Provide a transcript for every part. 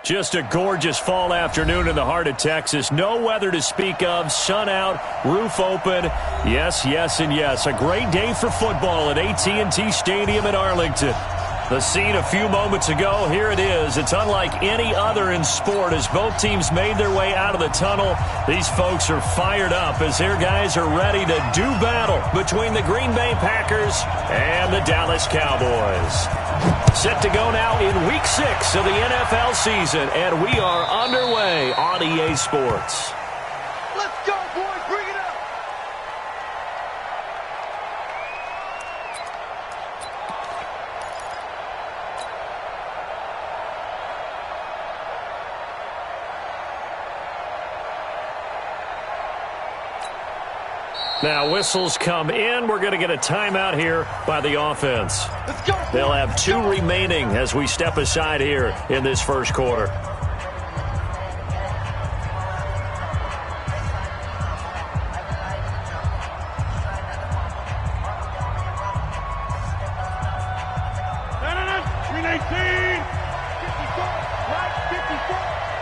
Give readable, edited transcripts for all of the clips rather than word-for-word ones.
Just a gorgeous fall afternoon in the heart of Texas. No weather to speak of. Sun out, roof open. Yes, yes, and yes. A great day for football at AT&T Stadium in Arlington. The scene a few moments ago, here it is. It's unlike any other in sport as both teams made their way out of the tunnel. These folks are fired up as their guys are ready to do battle between the Green Bay Packers and the Dallas Cowboys. Set to go now in Week 6 of the NFL season, and we are underway on EA Sports. Let's go, boys. Bring it up. Now, whistles come in. We're going to get a timeout here by the offense. Let's go. They'll have 2 remaining as we step aside here in this first quarter.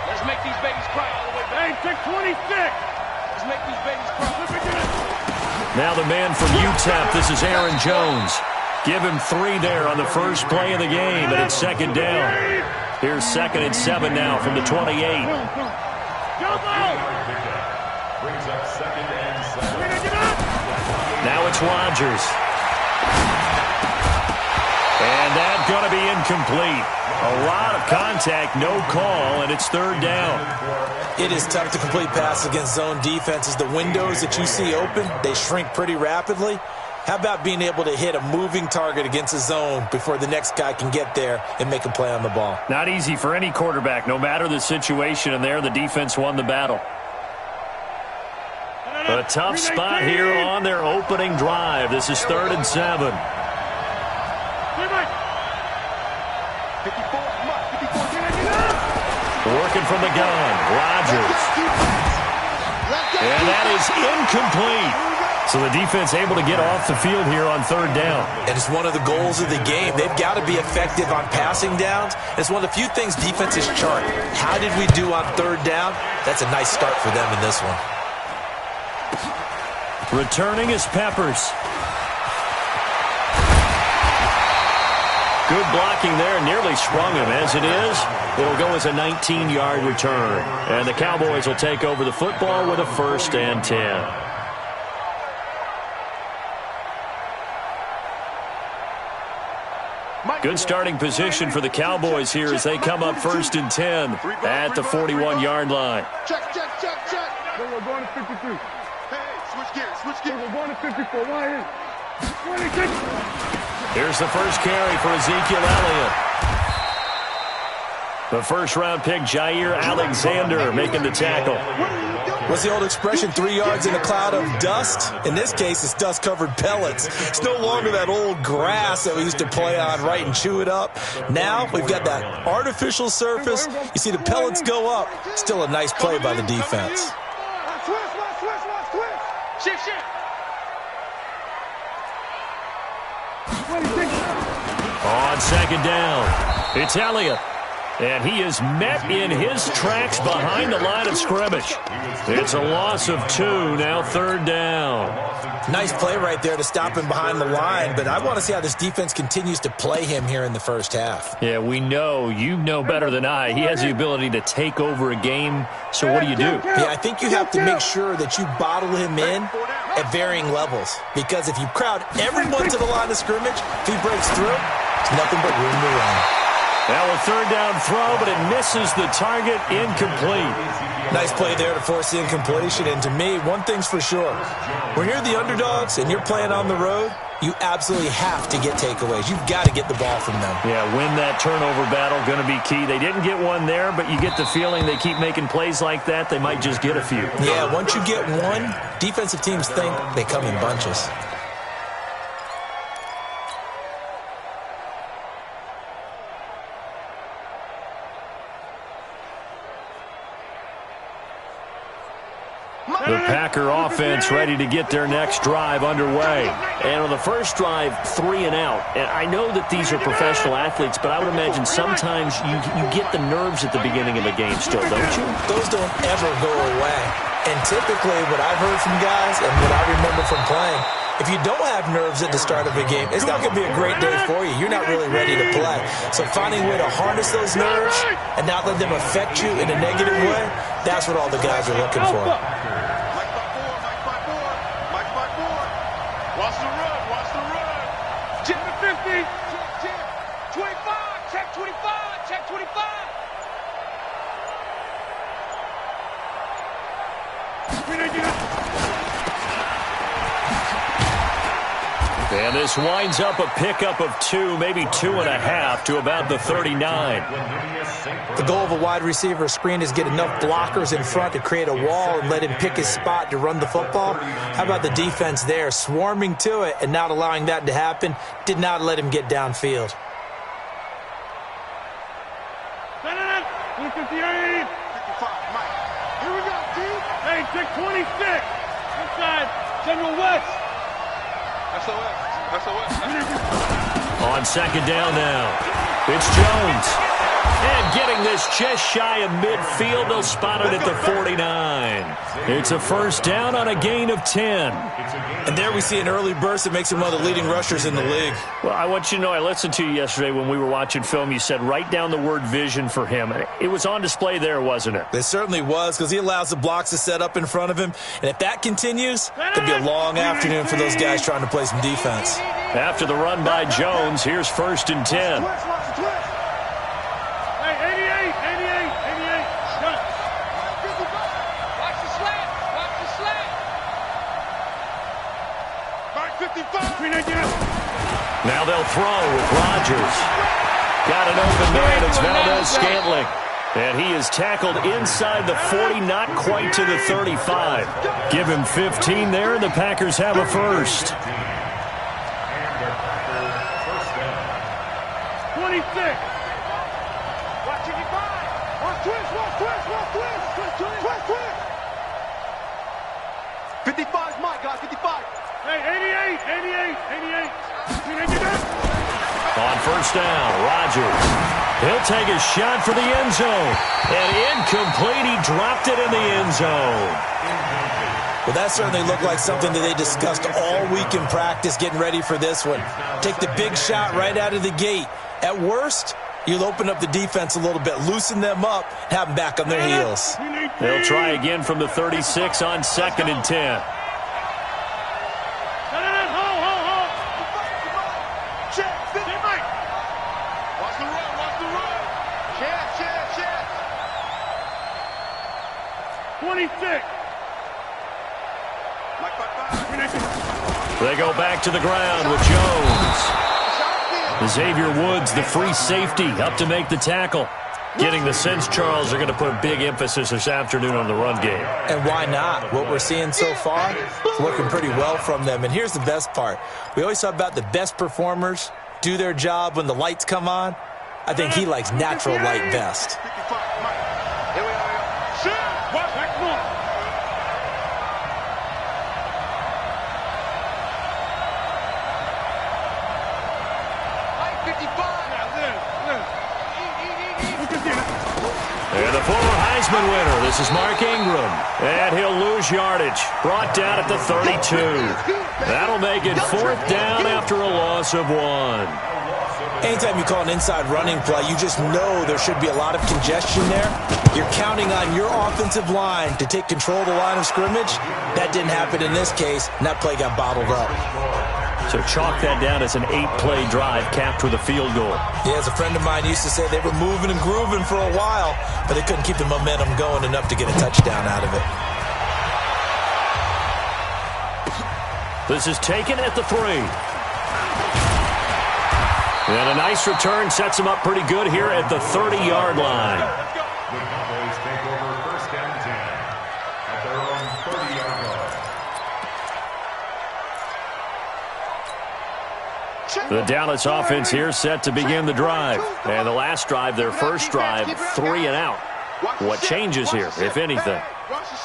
Let's make these babies cry all the way back. 626. Let's make these babies cry. Now the man from UTEP, this is Aaron Jones. Give him 3 there on the first play of the game, and it's second down. Here's 2nd and 7 now from the 28. Now it's Rodgers. And that's going to be incomplete. A lot of contact, no call, and it's 3rd down. It is tough to complete passes against zone defenses. The windows that you see open, they shrink pretty rapidly. How about being able to hit a moving target against a zone before the next guy can get there and make a play on the ball? Not easy for any quarterback, no matter the situation, and there the defense won the battle. A tough spot here on their opening drive. This is 3rd and 7. Working from the gun, Rodgers. And that is incomplete. So the defense able to get off the field here on 3rd down. And it's one of the goals of the game. They've got to be effective on passing downs. It's one of the few things defenses chart. How did we do on 3rd down? That's a nice start for them in this one. Returning is Peppers. Good blocking there, nearly sprung him. As it is, it'll go as a 19-yard return. And the Cowboys will take over the football with a 1st and 10. Good starting position for the Cowboys here as they come up 1st and 10 at the 41-yard line. Check. We're going to 53. Hey, switch gears. We're going to 54. Why is 26? Here's the first carry for Ezekiel Elliott. The first-round pick, Jair Alexander, making the tackle. What's the old expression, 3 yards in a cloud of dust? In this case, it's dust-covered pellets. It's no longer that old grass that we used to play on, right, and chew it up. Now we've got that artificial surface. You see the pellets go up. Still a nice play by the defense. Shift. On 2nd down, it's Elliott. And he is met in his tracks behind the line of scrimmage. It's a loss of 2, now 3rd down. Nice play right there to stop him behind the line, but I want to see how this defense continues to play him here in the first half. Yeah, we know. You know better than I. He has the ability to take over a game, so what do you do? Yeah, I think you have to make sure that you bottle him in at varying levels, because if you crowd everyone to the line of scrimmage, if he breaks through, it's nothing but room to run. Now a 3rd down throw, but it misses the target, incomplete. Nice play there to force the incompletion, and to me, one thing's for sure. When you're the underdogs and you're playing on the road, you absolutely have to get takeaways. You've got to get the ball from them. Yeah, win that turnover battle, going to be key. They didn't get one there, but you get the feeling they keep making plays like that, they might just get a few. Yeah, once you get one, defensive teams think they come in bunches. The Packer offense ready to get their next drive underway. And on the first drive, 3 and out. And I know that these are professional athletes, but I would imagine sometimes you get the nerves at the beginning of a game still, don't you? Those don't ever go away. And typically what I've heard from guys and what I remember from playing, if you don't have nerves at the start of a game, it's not going to be a great day for you. You're not really ready to play. So finding a way to harness those nerves and not let them affect you in a negative way, that's what all the guys are looking for. Watch the run, watch the run. Check the 50. Check. 25, check 25, check 25. And this winds up a pickup of 2, maybe 2.5 to about the 39. The goal of a wide receiver screen is get enough blockers in front to create a wall and let him pick his spot to run the football. How about the defense there, swarming to it and not allowing that to happen? Did not let him get downfield. 158. 55, Mike. Here we go, dude. Hey, check 26. Inside, General West. SOS. On second down now, it's Jones. And getting this just shy of midfield, they'll spot it at the 49. It's a first down on a gain of 10. And there we see an early burst that makes him one of the leading rushers in the league. Well, I want you to know, I listened to you yesterday when we were watching film. You said write down the word vision for him. It was on display there, wasn't it? It certainly was, because he allows the blocks to set up in front of him. And if that continues, it'll be a long afternoon for those guys trying to play some defense. After the run by Jones, here's first and 10. Now they'll throw with Rodgers. Got an open man. It's Valdez-Scantling. And he is tackled inside the 40, not quite to the 35. Give him 15 there, and the Packers have a first. 26. Watch 85. Watch twist. 55 is Mike, guys. 55. Hey, 88. On first down, Rodgers. He'll take a shot for the end zone. And incomplete. He dropped it in the end zone. Well, that certainly looked like something that they discussed all week in practice getting ready for this one. Take the big shot right out of the gate. At worst, you'll open up the defense a little bit, loosen them up, and have them back on their heels. They'll try again from the 36 on second and 10. They go back to the ground with Jones. Xavier Woods, the free safety, up to make the tackle. Getting the sense, Charles, they're going to put a big emphasis this afternoon on the run game. And why not? What we're seeing so far is working pretty well from them. And here's the best part. We always talk about the best performers do their job when the lights come on. I think he likes natural light best. And the former Heisman winner, this is Mark Ingram. And he'll lose yardage. Brought down at the 32. That'll make it fourth down after a loss of 1. Anytime you call an inside running play, you just know there should be a lot of congestion there. You're counting on your offensive line to take control of the line of scrimmage. That didn't happen in this case, and that play got bottled up. So chalk that down as an 8-play drive capped with a field goal. Yeah, as a friend of mine used to say, they were moving and grooving for a while, but they couldn't keep the momentum going enough to get a touchdown out of it. This is taken at the 3. And a nice return sets him up pretty good here at the 30-yard line. The Cowboys take over first and 10 at their own 30-yard line. The Dallas offense here set to begin the drive. And the last drive, their first drive, 3 and out. What changes here, if anything?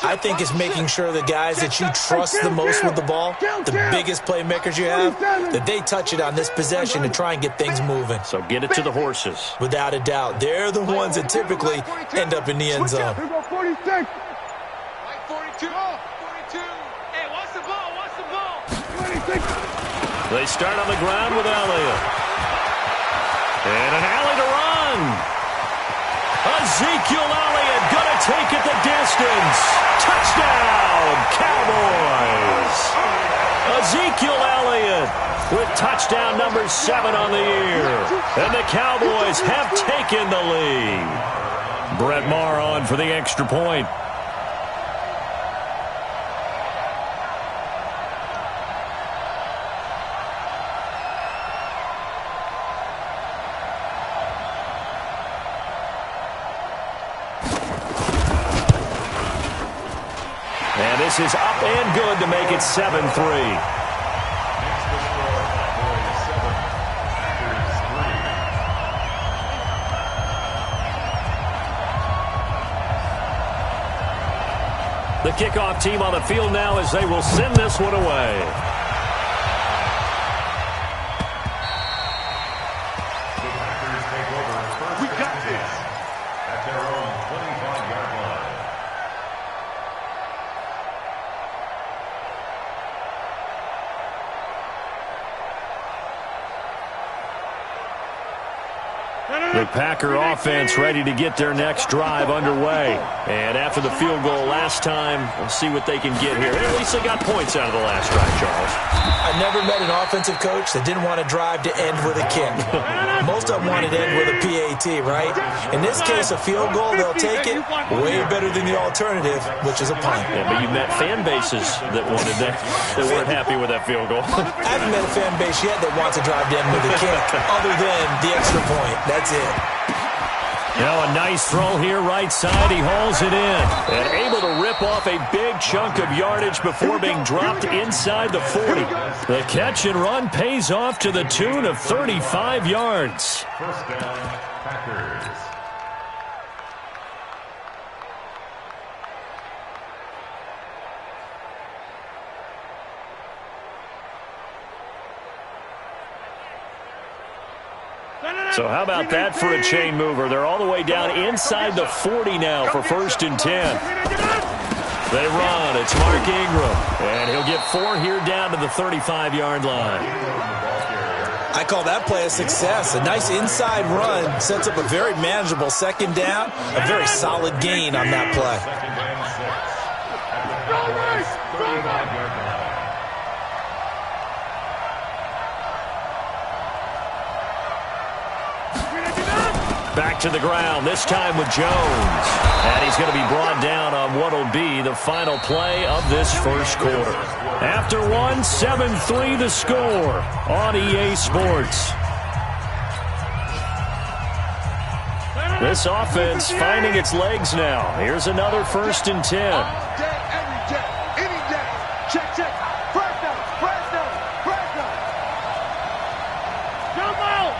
I think it's making sure the guys that you trust the most with the ball, the biggest playmakers you have, that they touch it on this possession to try and get things moving. So get it to the horses. Without a doubt. They're the ones that typically end up in the end zone. 46. 42. 42. Hey, what's the ball? What's the ball? 26. They start on the ground with Elliott. And an alley to run. Ezekiel Elliott going to take it the distance. Touchdown, Cowboys. Ezekiel Elliott with touchdown number 7 on the year. And the Cowboys have taken the lead. Brett Maher on for the extra point. And this is up and good to make it 7-3. The kickoff team on the field now as they will send this one away. The Packers take over first and 10 at their own 25-yard line. The Packer offense ready to get their next drive underway. And after the field goal last time, we'll see what they can get here. At least they got points out of the last drive, Charles. I never met an offensive coach that didn't want to drive to end with a kick. Most of them wanted to end with a PAT, right? In this case, a field goal, they'll take it way better than the alternative, which is a punt. Yeah, but you met fan bases that wanted that weren't happy with that field goal. I haven't met a fan base yet that wants to drive to end with a kick, other than the extra point. That's it. Now a nice throw here right side. He hauls it in. And able to rip off a big chunk of yardage before being dropped inside the 40. The catch and run pays off to the tune of 35 yards. First down, Packers. So how about that for a chain mover? They're all the way down inside the 40 now for 1st and 10. They run. It's Mark Ingram. And he'll get 4 here down to the 35-yard line. I call that play a success. A nice inside run sets up a very manageable second down. A very solid gain on that play. Second and 6 at the Packers' 35-yard line. Back to the ground, this time with Jones. And he's going to be brought down on what will be the final play of this first quarter. After one, 7-3 the score on EA Sports. This offense finding its legs now. Here's another 1st and 10. All day, every day, any day. Check, check. Press down, press down, press down. Jump out.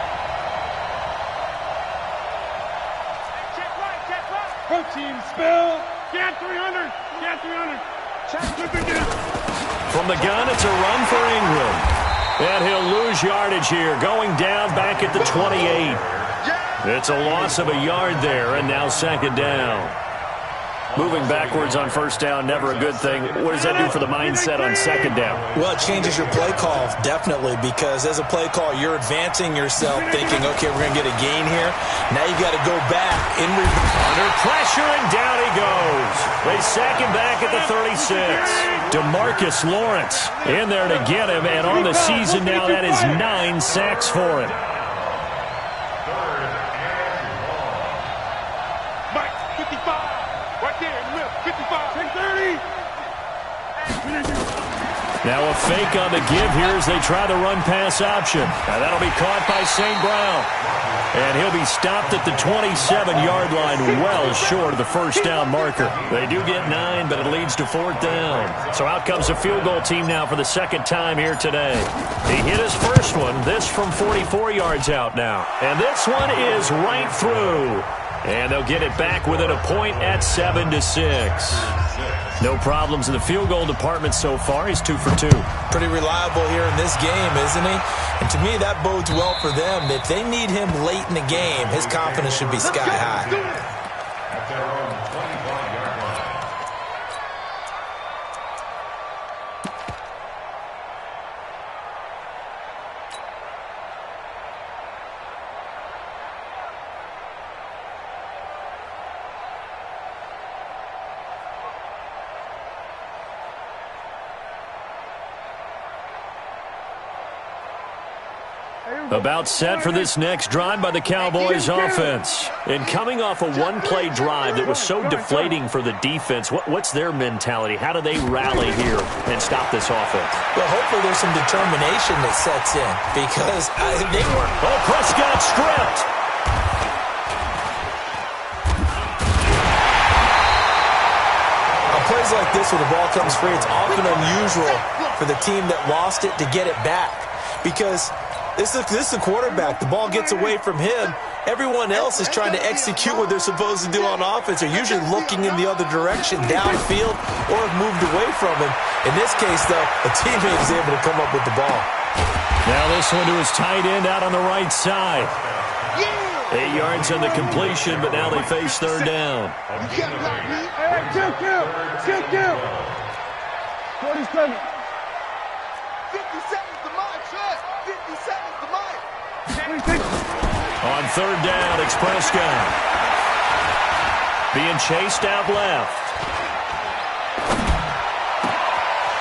Check right. Protein spill. Get 300. Get 300. Check, flip it down. From the gun, it's a run for Ingram. And he'll lose yardage here, going down back at the 28. It's a loss of a yard there, and now 2nd down. Moving backwards on 1st down, never a good thing. What does that do for the mindset on 2nd down? Well, it changes your play call, definitely, because as a play call, you're advancing yourself thinking, okay, we're going to get a gain here. Now you got to go back. Under pressure, and down he goes. They sack him back at the 36. DeMarcus Lawrence in there to get him, and on the season now, that is 9 sacks for him. Mike, 55. Right there in the middle. 55. 10-30. Now a fake on the give here as they try the run-pass option. Now that'll be caught by St. Brown. And he'll be stopped at the 27-yard line, well short of the 1st down marker. They do get 9, but it leads to 4th down. So out comes the field goal team now for the 2nd time here today. He hit his first one, this from 44 yards out now. And this one is right through. And they'll get it back within a point at 7-6. No problems in the field goal department so far. He's 2 for 2. Pretty reliable here in this game, isn't he? And to me, that bodes well for them. If they need him late in the game, his confidence should be sky high. At their own 25-yard line. About set for this next drive by the Cowboys offense. And coming off a one-play drive that was so deflating for the defense, what's their mentality? How do they rally here and stop this offense? Well, hopefully there's some determination that sets in because they weren't. Oh, Prescott stripped. On plays like this when the ball comes free, it's often unusual for the team that lost it to get it back because this is the quarterback. The ball gets away from him. Everyone else is trying to execute what they're supposed to do on offense. They're usually looking in the other direction, downfield, or have moved away from him. In this case, though, a teammate is able to come up with the ball. Now this one to his tight end out on the right side. 8 yards on the completion, but now they face third down. Kill. 47. 50 seconds to mine, Trust. 50 seconds to mine. 26. On third down, it's Prescott. Being chased out left.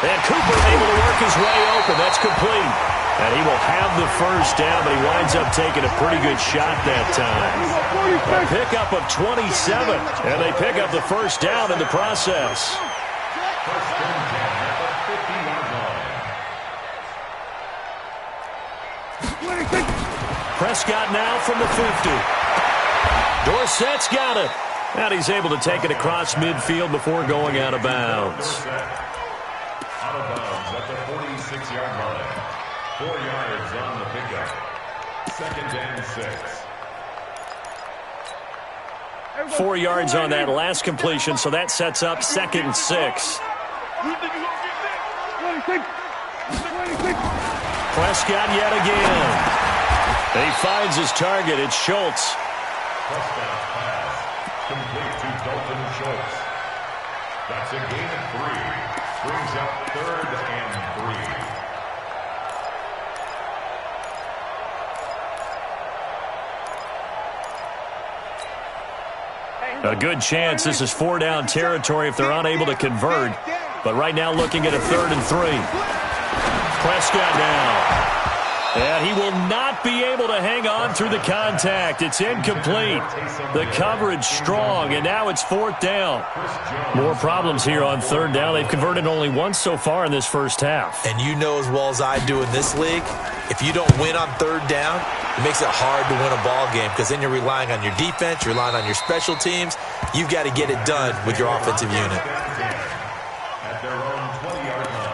And Cooper able to work his way open. That's complete. And he will have the first down, but he winds up taking a pretty good shot that time. A pickup of 27, and they pick up the first down in the process. First and 10 at the 50-yard line. Prescott now from the 50. Dorsett's got it. And he's able to take it across midfield before going out of bounds. Out of bounds at the 46-yard line. 4 yards on the pickup. Second and 6. 4 yards on that last completion, so that sets up 2nd and 6. Prescott yet again. He finds his target. It's Schultz. Prescott's pass. Complete to Dalton Schultz. That's a gain of 3. Brings up 3rd and 3. A good chance this is 4-down territory if they're unable to convert. But right now looking at a 3rd and 3. Prescott now. And he will not be able to hang on through the contact. It's incomplete. The coverage strong, and now it's 4th down. More problems here on 3rd down. They've converted only once so far in this first half. And you know as well as I do in this league, if you don't win on 3rd down, it makes it hard to win a ball game because then you're relying on your defense, you're relying on your special teams. You've got to get it done with your offensive unit. At their own 20-yard line.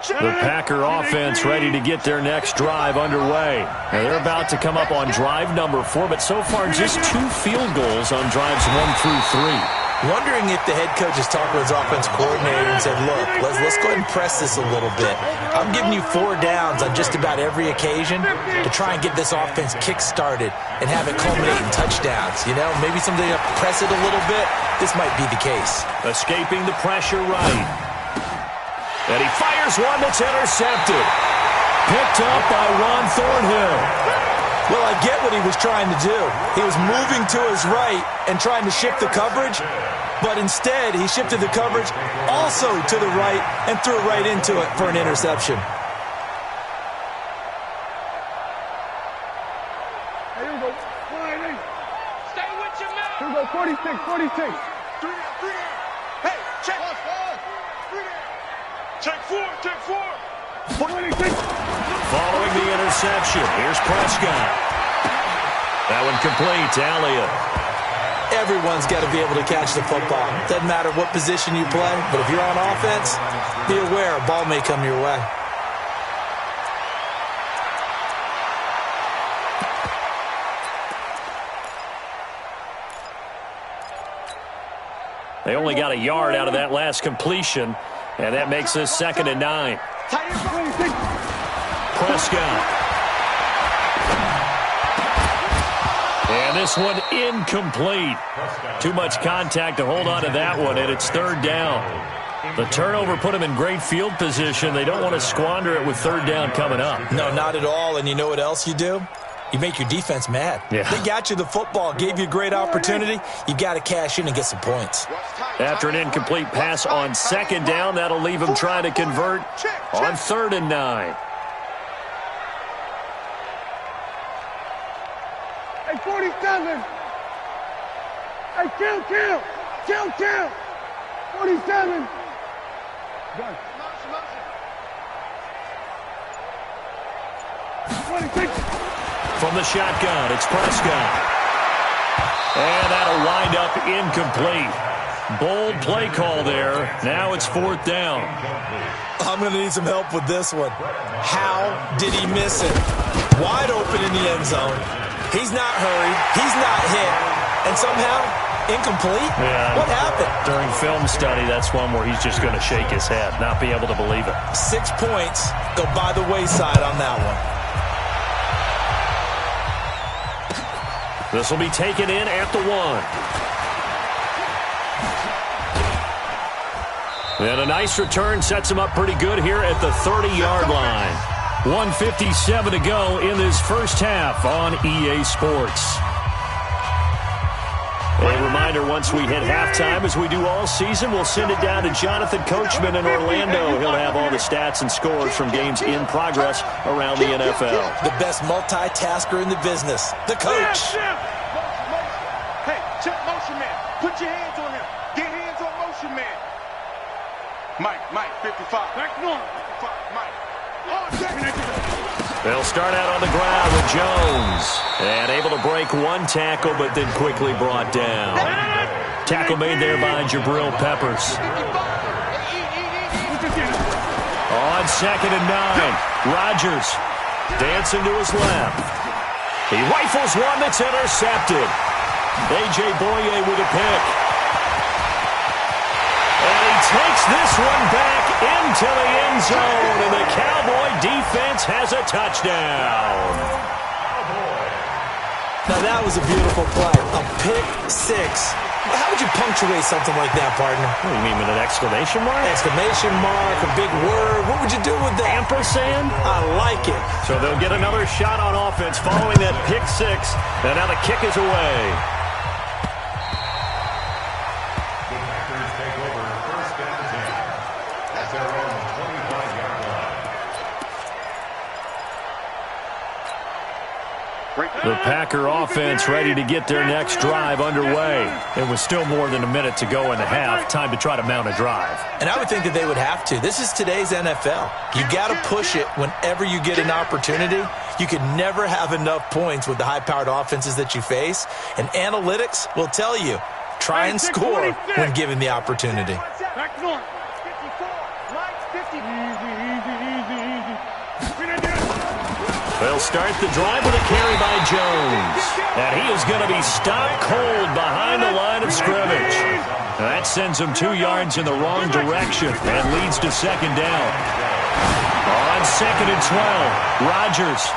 The Packer offense ready to get their next drive underway. Now they're about to come up on drive number 4, but so far just 2 field goals on drives 1 through 3. Wondering if the head coach has talked with his offense coordinator and said, look, let's go ahead and press this a little bit. I'm giving you 4 downs on just about every occasion to try and get this offense kick-started and have it culminate in touchdowns. You know, maybe something to press it a little bit. This might be the case. Escaping the pressure right. And he fires one that's intercepted. Picked up by Ron Thornhill. Well, I get what he was trying to do. He was moving to his right and trying to shift the coverage, but instead he shifted the coverage also to the right and threw it right into it for an interception. Hey, here we go. Stay with your man. Here we go. 46. 3 down. Hey, check. 3 down. Check 4. 26. Following the interception, here's Prescott. That one complete to Elliott. Everyone's got to be able to catch the football. Doesn't matter what position you play, but if you're on offense, be aware a ball may come your way. They only got a yard out of that last completion, and that makes this 2nd and 9. Prescott. And this one incomplete. Too much contact to hold on to that one, and it's 3rd down. The turnover put them in great field position. They don't want to squander it with 3rd down coming up. No, not at all. And you know what else you do? You make your defense mad. Yeah. They got you the football, gave you a great opportunity. You got to cash in and get some points. After an incomplete pass on 2nd down, that'll leave them trying to convert on 3rd and 9. Hey, 47. Hey, kill. 47. Done. 26. From the shotgun, it's Prescott. And that'll wind up incomplete. Bold play call there. Now it's 4th down. I'm going to need some help with this one. How did he miss it? Wide open in the end zone. He's not hurried. He's not hit. And somehow, incomplete? Yeah. What happened? During film study, that's one where he's just going to shake his head, not be able to believe it. 6 points go by the wayside on that one. This will be taken in at the 1. And a nice return sets him up pretty good here at the 30-yard line. 1:57 to go in this first half on EA Sports. A reminder, once we hit halftime, as we do all season, we'll send it down to Jonathan Coachman in Orlando. He'll have all the stats and scores from games in progress around the NFL. The best multitasker in the business, the coach. Hey, check motion man. Put your hands on him. Get hands on motion man. Mike, 55. Back north. 55, Mike. They'll start out on the ground with Jones. And able to break one tackle, but then quickly brought down. Tackle made there by Jabril Peppers. On 2nd and 9, Rodgers dancing to his left. He rifles one that's intercepted. A.J. Boye with a pick. And he takes this one back into the end zone, and the Cowboy defense has a touchdown. Now that was a beautiful play. A pick 6. How would you punctuate something like that, partner? What do you mean, with an exclamation mark? Exclamation mark, a big word. What would you do with that? Ampersand? I like it. So they'll get another shot on offense following that pick 6, and now the kick is away. The Packer offense ready to get their next drive underway. It was still more than a minute to go in the half. Time to try to mount a drive. And I would think that they would have to. This is today's NFL. You got to push it whenever you get an opportunity. You can never have enough points with the high-powered offenses that you face. And analytics will tell you, try and score when given the opportunity. Back north. 54. Right, 50. Easy. They'll start the drive with a carry by Jones. And he is going to be stopped cold behind the line of scrimmage. That sends him 2 yards in the wrong direction and leads to 2nd down. On 2nd and 12, Rodgers.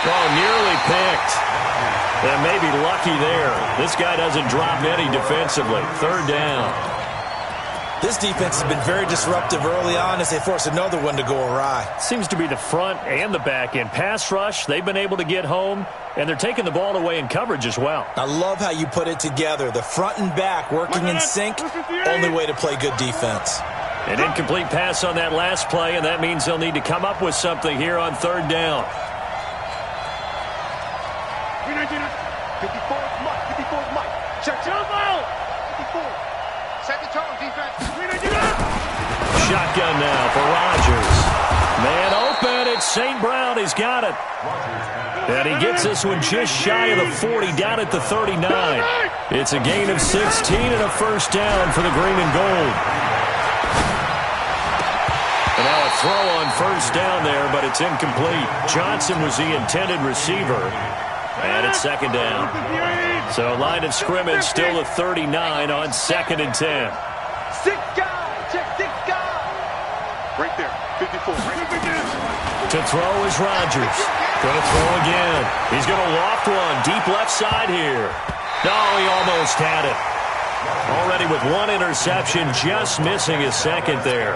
Oh, nearly picked. And maybe lucky there. This guy doesn't drop any defensively. 3rd down. This defense has been very disruptive early on as they force another one to go awry. Seems to be the front and the back end. Pass rush, they've been able to get home, and they're taking the ball away in coverage as well. I love how you put it together. The front and back working in sync, only way to play good defense. An incomplete pass on that last play, and that means they'll need to come up with something here on 3rd down. 54 is Mike. Check. Jump out. 54. Set the tone, defense. Shotgun now for Rodgers. Man open, it's St. Brown. He's got it. And he gets this one just shy of the 40, down at the 39. It's a gain of 16 and a 1st down for the green and gold. And now a throw on 1st down there, but it's incomplete. Johnson was the intended receiver. And it's second down. So line of scrimmage still a 39 on 2nd and 10. 6 guys. Check 6 guys. Right there. 54. To throw is Rodgers. Going to throw again. He's going to loft one. Deep left side here. No, he almost had it. Already with 1 interception, just missing his second there.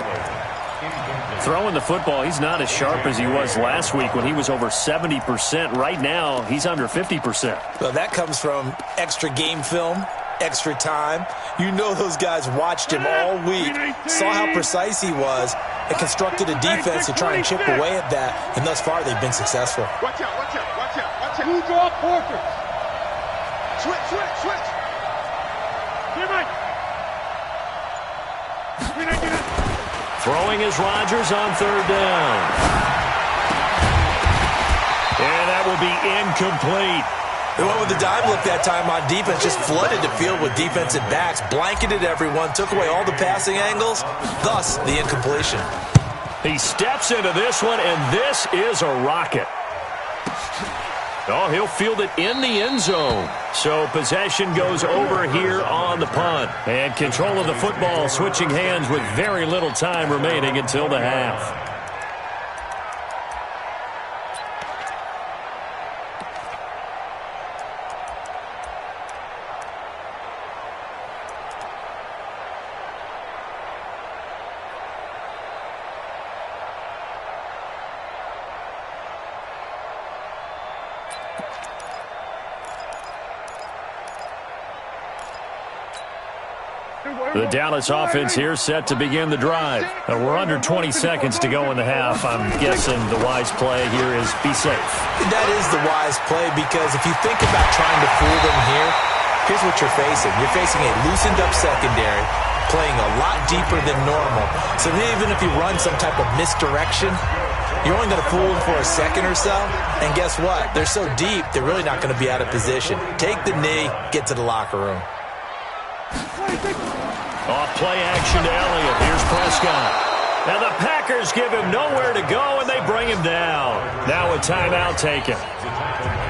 Throwing the football, he's not as sharp as he was last week when he was over 70%. Right now, he's under 50%. Well, that comes from extra game film, extra time. You know those guys watched him all week, saw how precise he was, and constructed a defense to try and chip away at that, and thus far they've been successful. Watch out, watch out, watch out, watch out. Who draw Porter? Switch, switch, switch. Throwing is Rodgers on 3rd down. And that will be incomplete. They went with the dime look that time on defense, just flooded the field with defensive backs, blanketed everyone, took away all the passing angles, thus the incompletion. He steps into this one, and this is a rocket. Oh, he'll field it in the end zone. So possession goes over here on the punt. And control of the football switching hands with very little time remaining until the half. The Dallas offense here set to begin the drive. We're under 20 seconds to go in the half. I'm guessing the wise play here is be safe. That is the wise play, because if you think about trying to fool them here, here's what you're facing. You're facing a loosened up secondary, playing a lot deeper than normal. So even if you run some type of misdirection, you're only going to fool them for a second or so. And guess what? They're so deep, they're really not going to be out of position. Take the knee, get to the locker room. Off play action to Elliott. Here's Prescott. And the Packers give him nowhere to go, and they bring him down. Now a timeout taken.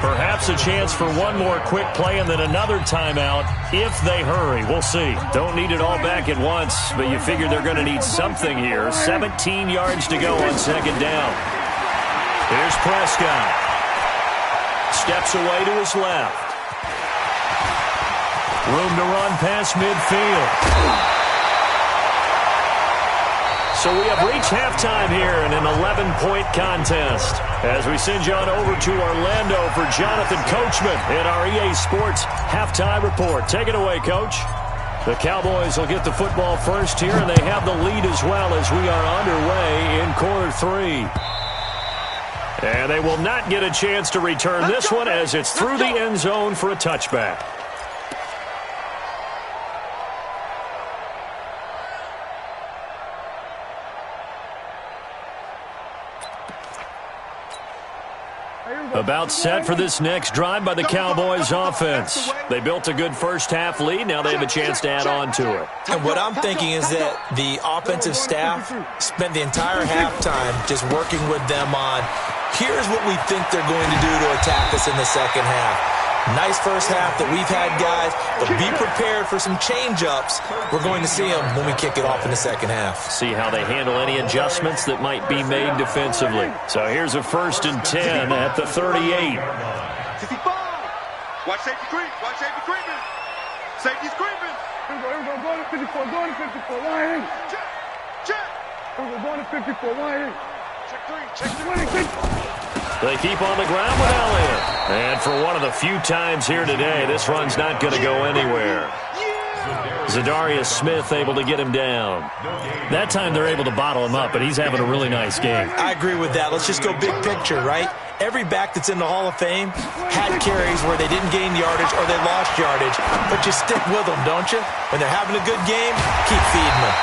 Perhaps a chance for one more quick play and then another timeout if they hurry. We'll see. Don't need it all back at once, but you figure they're going to need something here. 17 yards to go on 2nd down. Here's Prescott. Steps away to his left. Room to run past midfield. So we have reached halftime here in an 11-point contest. As we send you on over to Orlando for Jonathan Coachman in our EA Sports Halftime Report. Take it away, Coach. The Cowboys will get the football first here, and they have the lead as well as we are underway in quarter 3. And they will not get a chance to return this one as it's through the end zone for a touchback. About set for this next drive by the Cowboys offense. They built a good first-half lead. Now they have a chance to add on to it. And what I'm thinking is that the offensive staff spent the entire halftime just working with them on, here's what we think they're going to do to attack us in the second half. Nice first half that we've had, guys, but be prepared for some change-ups. We're going to see them when we kick it off in the second half. See how they handle any adjustments that might be made defensively. So here's a 1st and 10 at the 38. 55. Watch safety creep. Watch safety creeping. Safety's creeping. Go to 54. Go to 54. Line. Check. Check. Go to 54. Line. Check 3. Check 3. They keep on the ground with Elliott. And for one of the few times here today, this run's not going to go anywhere. Zadarius Smith able to get him down. That time they're able to bottle him up, but he's having a really nice game. I agree with that. Let's just go big picture, right? Every back that's in the Hall of Fame had carries where they didn't gain yardage or they lost yardage, but you stick with them, don't you? When they're having a good game, keep feeding them.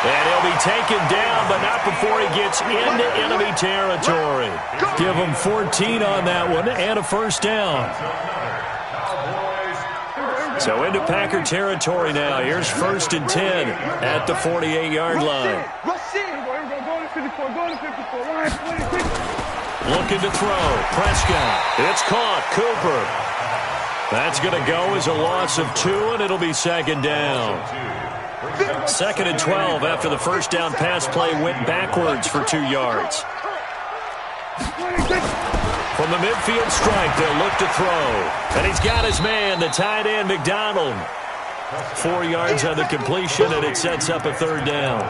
And he'll be taken down, but not before he gets into enemy territory. Give him 14 on that one and a first down. So into Packer territory now. Here's 1st and 10 at the 48-yard line. Looking to throw. Prescott. It's caught. Cooper. That's going to go as a loss of 2, and it'll be second down. 2nd and 12 after the first down pass play went backwards for 2 yards. From the midfield strike, they'll look to throw. And he's got his man, the tight end, McDonald. 4 yards on the completion, and it sets up a 3rd down.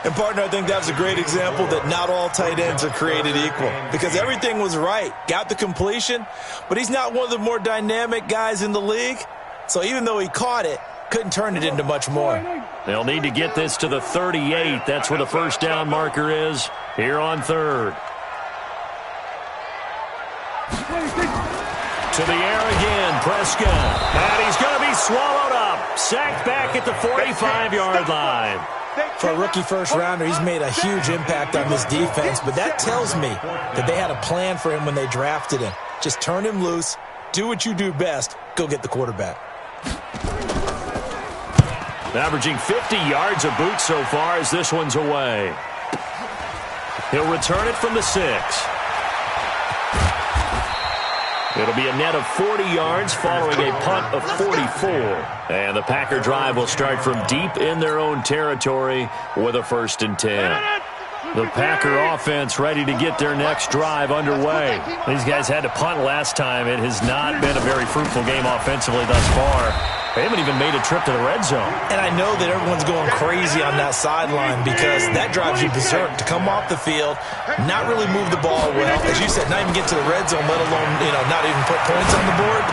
And, partner, I think that was a great example that not all tight ends are created equal, because everything was right. Got the completion, but he's not one of the more dynamic guys in the league. So even though he caught it, couldn't turn it into much more. They'll need to get this to the 38. That's where the first down marker is here on 3rd. To the air again, Prescott. And he's going to be swallowed up. Sacked back at the 45-yard line. For a rookie first-rounder, he's made a huge impact on this defense, but that tells me that they had a plan for him when they drafted him. Just turn him loose, do what you do best, go get the quarterback. Averaging 50 yards a boot so far as this one's away. He'll return it from the 6. It'll be a net of 40 yards following a punt of 44. And the Packer drive will start from deep in their own territory with a 1st and 10. The Packer offense ready to get their next drive underway. These guys had to punt last time. It has not been a very fruitful game offensively thus far. They haven't even made a trip to the red zone. And I know that everyone's going crazy on that sideline because that drives you berserk to come off the field, not really move the ball well. As you said, not even get to the red zone, let alone, not even put points on the board.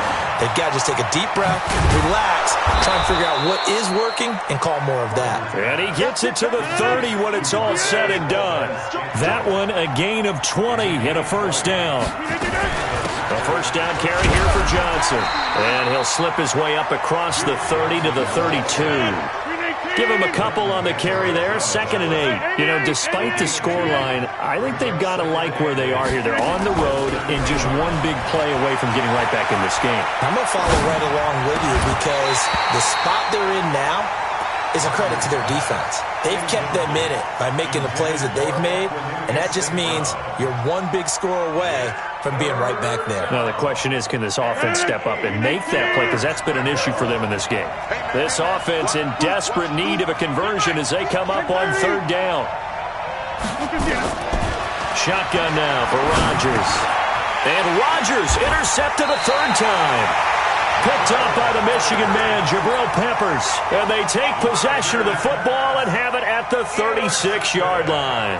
They've got to just take a deep breath, relax, try and figure out what is working, and call more of that. And he gets it to the 30 when it's all said and done. That one, a gain of 20 and a first down. A first down carry here for Johnson. And he'll slip his way up across the 30 to the 32. Give him a couple on the carry there. 2nd and 8. Despite the scoreline, I think they've got to like where they are here. They're on the road and just one big play away from getting right back in this game. I'm going to follow right along with you because the spot they're in now is a credit to their defense. They've kept them in it by making the plays that they've made, and that just means you're one big score away from being right back there. Now, the question is, can this offense step up and make that play? Because that's been an issue for them in this game. This offense in desperate need of a conversion as they come up on 3rd down. Shotgun now for Rodgers. And Rodgers intercepted a 3rd time. Picked up by the Michigan man, Jabril Peppers. And they take possession of the football and have it at the 36-yard line.